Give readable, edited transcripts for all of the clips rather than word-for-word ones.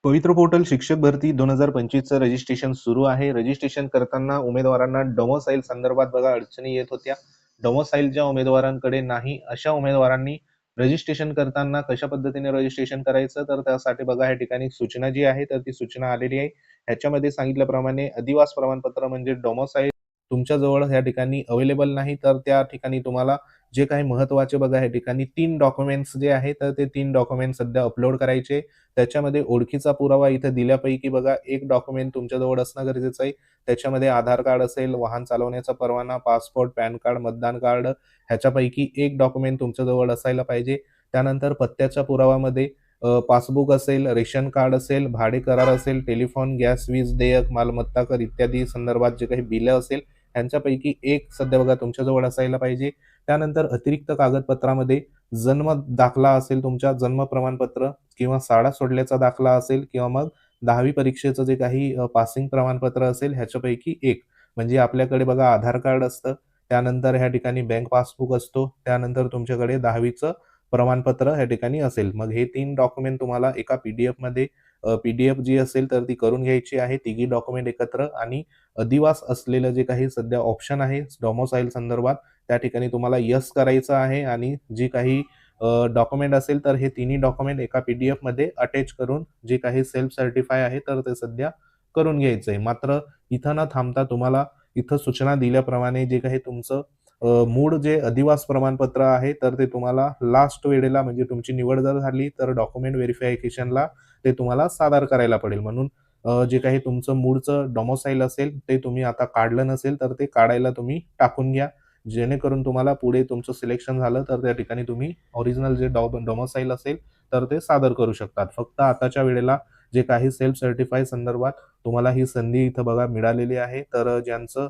पवित्र पोर्टल शिक्षक भरती 2025चं रजिस्ट्रेशन सुरू आहे. रजिस्ट्रेशन करताना उमेदवारांना डोमोसाईल संदर्भात बघा अडचणी येत होत्या. डोमोसाईल ज्या उमेदवारांकडे नाही, अशा उमेदवारांनी रजिस्ट्रेशन करताना कशा पद्धतीने रजिस्ट्रेशन करायचं, तर त्यासाठी बघा या ठिकाणी सूचना जी आहे, तर ती सूचना आलेली आहे. ह्याच्यामध्ये सांगितल्याप्रमाणे अधिवास प्रमाणपत्र म्हणजे डोमोसाईल तुमच्याजवळ या ठिकाणी अवेलेबल नाही, तर त्या ठिकाणी तुम्हाला जे काही महत्त्वाचे बघा या ठिकाणी 3 डॉक्युमेंट्स जे आहेत, तर ते 3 डॉक्युमेंट्स सध्या अपलोड करायचे. त्याच्यामध्ये ओळखीचा पुरावा इथं दिल्यापैकी बघा एक डॉक्युमेंट तुमच्याजवळ असणं गरजेचं आहे. त्याच्यामध्ये आधार कार्ड असेल, वाहन चालवण्याचा परवाना, पासपोर्ट, पॅन कार्ड, मतदान कार्ड ह्याच्यापैकी एक डॉक्युमेंट तुमच्याजवळ असायला पाहिजे. त्यानंतर पत्त्याच्या पुरावामध्ये पासबुक असेल, रेशन कार्ड असेल, भाडे करार असेल, टेलिफोन, गॅस, वीज देयक, मालमत्ता कर इत्यादी संदर्भात जे काही बिलं असेल, ह्यांच्यापैकी एक सध्या बघा तुमच्याजवळ असायला पाहिजे. त्यानंतर अतिरिक्त कागदपत्रामध्ये जन्म दाखला असेल तुमच्या, जन्म प्रमाणपत्र किंवा शाळा सोडल्याचा दाखला असेल किंवा मग 10वी परीक्षेचं जे काही पासिंग प्रमाणपत्र असेल ह्याच्यापैकी एक. म्हणजे आपल्याकडे बघा आधार कार्ड असतं, त्यानंतर ह्या ठिकाणी बँक पासबुक असतो, त्यानंतर तुमच्याकडे 10वीचं प्रमाणपत्र ह्या ठिकाणी असेल. मग हे 3 डॉक्युमेंट तुम्हाला एका पी-डी-एफमध्ये पी-डी-एफ जी असेल तर ती करून घ्यायची आहे. तिघी डॉक्युमेंट एकत्र आणि अधिवास असलेलं जे काही सध्या ऑप्शन आहे डोमोसाईल संदर्भात, त्या ठिकाणी तुम्हाला येस करायचं आहे आणि जी काही डॉक्युमेंट असेल तर हे तिन्ही डॉक्युमेंट एका पी-डी-एफमध्ये अटॅच करून जे काही सेल्फ सर्टिफाय आहे तर ते सध्या करून घ्यायचं आहे. मात्र इथं न थांबता तुम्हाला इथं सूचना दिल्याप्रमाणे जे काही तुमचं मूळ जे अधिवास प्रमाणपत्र आहे तर ते तुम्हाला लास्ट वेळेला म्हणजे तुमची निवड जर झाली तर डॉक्युमेंट व्हेरिफिकेशनला ते तुम्हाला सादर करायला पडेल. म्हणून जे काही तुमचं मूळचं डोमोसाईल असेल ते तुम्ही आता काढलं नसेल तर ते काढायला तुम्ही टाकून घ्या. जेणेकरून तुम्हाला पुढे तुमचं सिलेक्शन झालं तर त्या ठिकाणी तुम्ही ओरिजिनल जे डोमोसाईल असेल तर ते सादर करू शकतात. फक्त आताच्या वेळेला जे काही सेल्फ सर्टिफाय संदर्भात तुम्हाला ही संधी इथं बघा मिळालेली आहे. तर ज्यांचं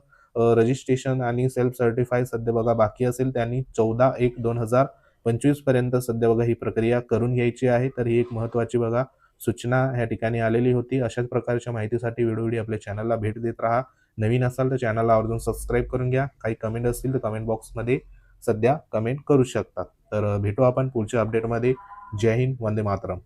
रजिस्ट्रेशन आणि सेल्फ सर्टिफाय सध्या बघा बाकी असेल त्यांनी 14/1/2025 पर्यंत सध्या बघा ही प्रक्रिया करून घ्यायची आहे. तर ही एक महत्त्वाची बघा सूचना ह्या ठिकाणी आलेली होती. अशाच प्रकारच्या माहितीसाठी वेळोवेळी आपल्या चॅनलला भेट देत राहा. नवीन असाल तर चॅनलला आवर्जून सबस्क्राईब करून घ्या. काही कमेंट असतील तर कमेंट बॉक्समध्ये सध्या कमेंट करू शकतात. तर भेटू आपण पुढच्या अपडेटमध्ये. जय हिंद, वंदे मातरम.